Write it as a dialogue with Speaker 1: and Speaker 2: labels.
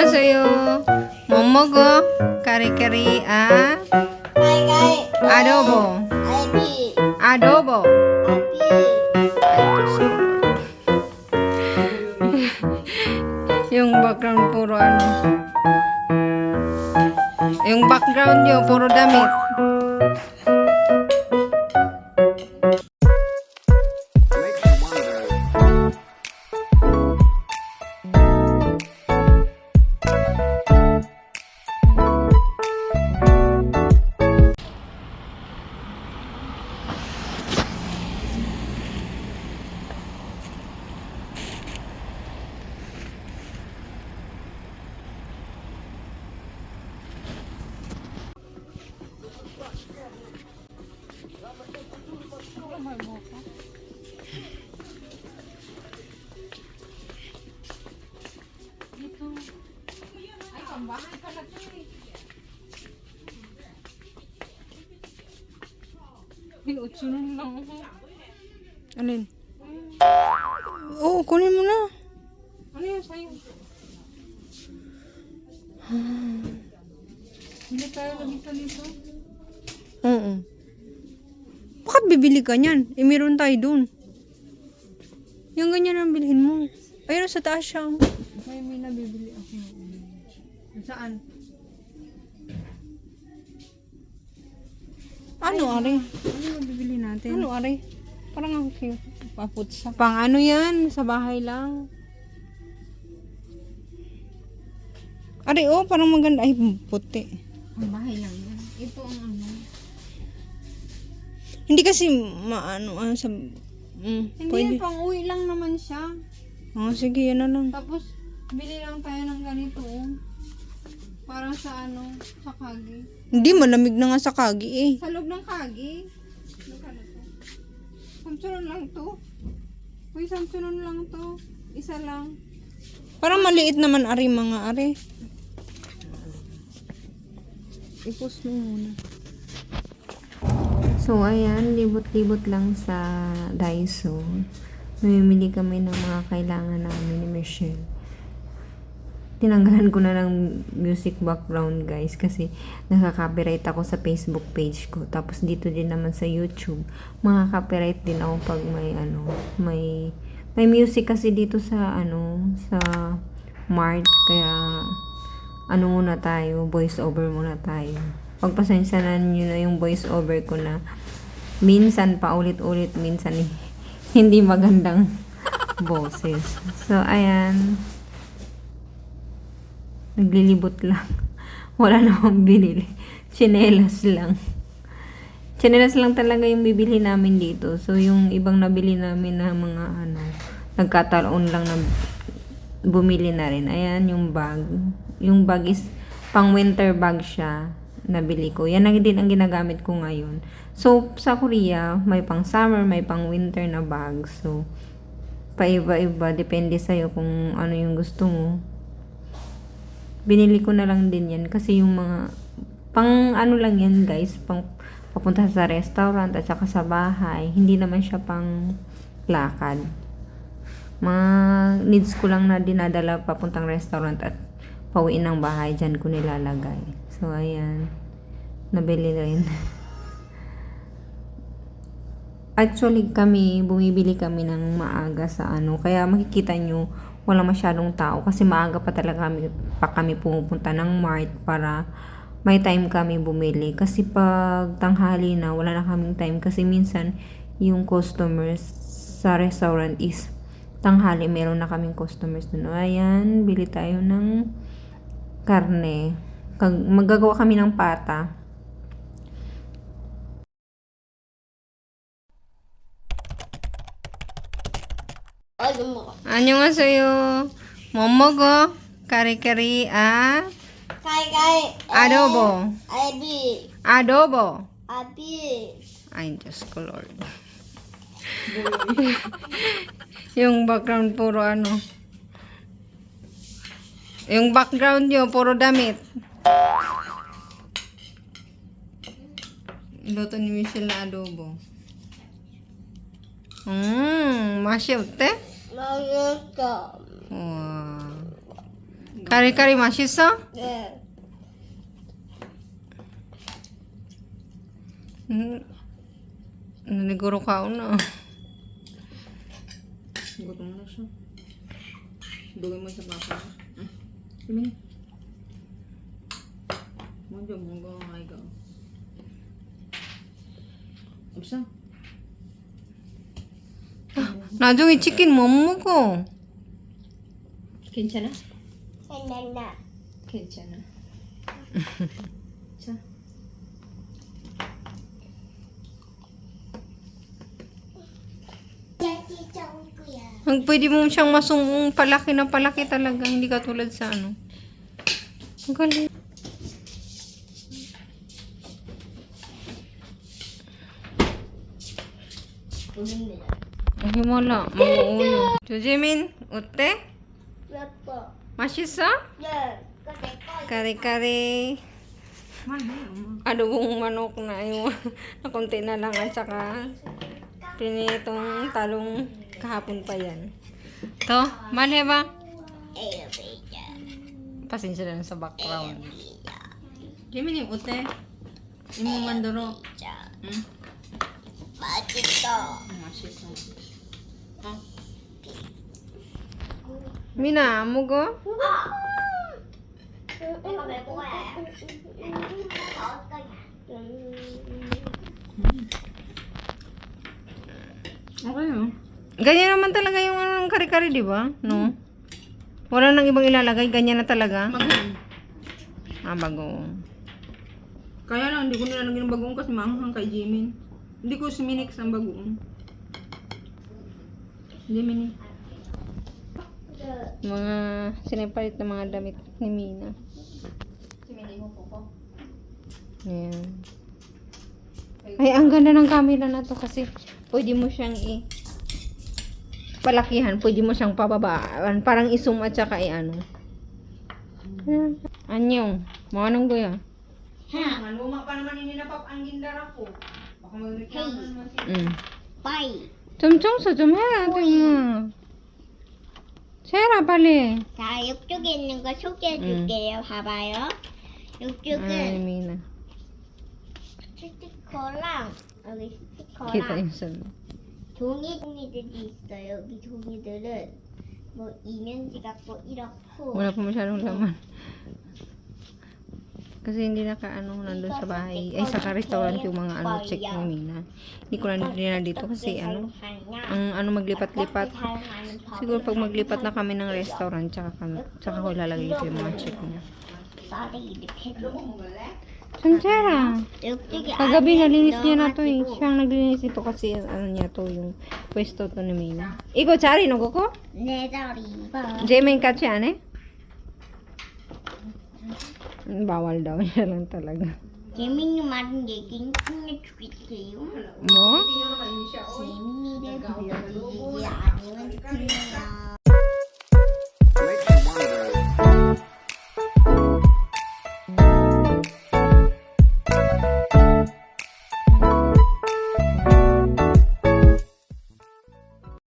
Speaker 1: 안녕하세요. 뭐 먹어? Kari-kari, adobo. Adobo. Yung background puro ano. Yung background nyo puro damit. Bahay pala to eh. Utsunan lang ako. Alin? Oo, kunin mo na. Ano yun sa'yo? Hindi tayo nagisa dito? Oo. Bakit bibili ka niyan? Eh, meron tayo dun. Yung ganyan ang bilhin mo. Ayun, sa taas siya. May nabibili ako. Saan? Ano, Ari? Ano mabibili natin? Ano, Ari? Parang ang cute. Paputsa. Pang ano yan? Sa bahay lang. Ari, oh, parang maganda. Ay, puti. Ang bahay lang yan. Ito ang ano. Hindi kasi maano, sa... Hindi, pwede. Pang uwi lang naman siya. Oh, sige, yan na lang. Tapos, bili lang tayo ng ganito, oh. Para sa ano, sa kagi. Hindi, malamig na nga sa kagi eh. Sa loob ng kagi. Ano to? Samsunon lang to. Uy, samsunon lang to. Isa lang. Parang maliit naman ari mga ari. I-post mo muna. So, ayan, libot-libot lang sa Daiso. Mamimili kami ng mga kailangan namin ni Michelle. Tinanggalan ko na ng music background guys kasi nakaka-copyright ako sa Facebook page ko. Tapos dito din naman sa YouTube, mga-copyright din ako pag may ano, may music kasi dito sa ano, sa Mart, kaya ano muna tayo, voice over muna tayo. Pagpasensyahan niyo na yung voice over ko na minsan paulit-ulit, minsan hindi magandang boses. So ayan, naglilibot lang. Wala namang binili. Tsinelas lang. Tsinelas lang talaga yung bibili namin dito. So, yung ibang nabili namin na mga ano, nagkataon lang na bumili na rin. Ayan, yung bag. Yung bag is pang winter bag siya. Nabili ko. Yan din ang ginagamit ko ngayon. So, sa Korea, may pang summer, may pang winter na bag. So, paiba-iba. Depende sa'yo kung ano yung gusto mo. Binili ko na lang din yan kasi yung mga pang ano lang yan guys, pang papunta sa restaurant at saka sa bahay, hindi naman siya pang lakad. Mga needs ko lang na dinadala papuntang restaurant at pauwiin ng bahay, dyan ko nilalagay. So ayan, nabili rin. Actually bumibili kami ng maaga sa ano, kaya makikita nyo wala masyadong tao kasi maaga pa talaga kami pumupunta ng Mart para may time kami bumili. Kasi pag tanghali na, wala na kaming time kasi minsan yung customers sa restaurant is tanghali, meron na kaming customers dun. Ayan, bili tayo ng karne. Magagawa kami ng pata. 안녕하세요. 뭐 먹어? Kari-kari, adobo. Adobo. Ay, Diyos ko Lord. Yung background puro ano. Yung background nyo puro damit. Luto ni Michelle na adobo. Masya te? Wow. 카리카리 맛있어?
Speaker 2: 네.
Speaker 1: Naniguro ka na.
Speaker 2: Gutom na siya. Dugay mo sa papa. Kimi. Mo jud mo go ay go. Absa.
Speaker 1: 나중에 치킨 못 먹어.
Speaker 2: 괜찮아? 괜찮아. 자.
Speaker 1: Pwede mo siyang masung palaki na palaki talaga. Hindi ka tulad sa ano. Ang galing. Himala. Mauulo. 조지민, 어때?
Speaker 2: 예뻐.
Speaker 1: 맛있어?
Speaker 2: 네.
Speaker 1: Kare-kare.
Speaker 2: 많이 엄마.
Speaker 1: Adobong manok na yung na konti na lang at saka pinitong talong kahapon pa yan. To, mali ba? Pasensya na sa background.
Speaker 2: 재민이 어때? 이모 만들어. 응?
Speaker 3: 맛있어.
Speaker 2: 맛있어.
Speaker 1: Mina, 안 먹어?
Speaker 3: 내가 왜 먹어야 해?
Speaker 2: Okay.
Speaker 1: Ganyan naman talaga yung ano, ng kare-kare, di ba? No? Wala nang ibang ilalagay, ganyan na talaga.
Speaker 2: Bagoong.
Speaker 1: Ah, bago.
Speaker 2: Kaya lang, hindi ko nilalagyan ng bagoong kasi maanghang kay Jimin. Hindi ko siminix ang bagoong. Jimin.
Speaker 1: Mga sinipalit na mga damit ni Mina. Ayan. Ay, ang ganda ng camera na to kasi pwede mo siyang palakihan, pwede mo siyang pababaan, parang i-zoom at saka ano. Anyong, mga nang goya.
Speaker 2: Luma pa naman ini na pap ang gindara ko. Baka magreklamo naman siya.
Speaker 3: 빠이.
Speaker 1: 좀 청소 좀 해야 돼, 뭐. 세라 빨리.
Speaker 3: 자, 이쪽에 있는 거 소개해 줄게요. 봐봐요.
Speaker 1: Ay,
Speaker 3: 이쪽은
Speaker 1: Mina.
Speaker 3: 스티커랑 여기
Speaker 1: Kita
Speaker 3: 스티커랑
Speaker 1: yung sa...
Speaker 3: 종이들이 있어요. 여기 종이들은 뭐 이면지 같고 이렇고
Speaker 1: Wala pa masyadong laman. Kasi hindi nakaano nandun sa bahay. Ay, sa restaurant yung mga ano, check ni Mina. Hindi ko na dinala dito kasi ano, ang ano maglipat-lipat. Siguro pag maglipat na kami ng restaurant, tsaka ko lalagay ito yung mga check niya.
Speaker 3: 쌀이 이렇게
Speaker 1: Sansera!
Speaker 3: 이쪽에
Speaker 1: Kagabi
Speaker 3: 안에
Speaker 1: nalinis niya na to eh.
Speaker 3: 넣어가지고
Speaker 1: Siya ang naglinis ito kasi ano niya to, yung pwesto to ni Mina. Iko, chari no koko?
Speaker 3: 내 다리 봐.
Speaker 1: Jemen kachi ane? Bawal daw siya lang talaga.
Speaker 3: 재민이 말은 얘기는 끝내주겠어요.
Speaker 1: Mo?
Speaker 3: 재민이를 불러주지 아니면 죽겠네요.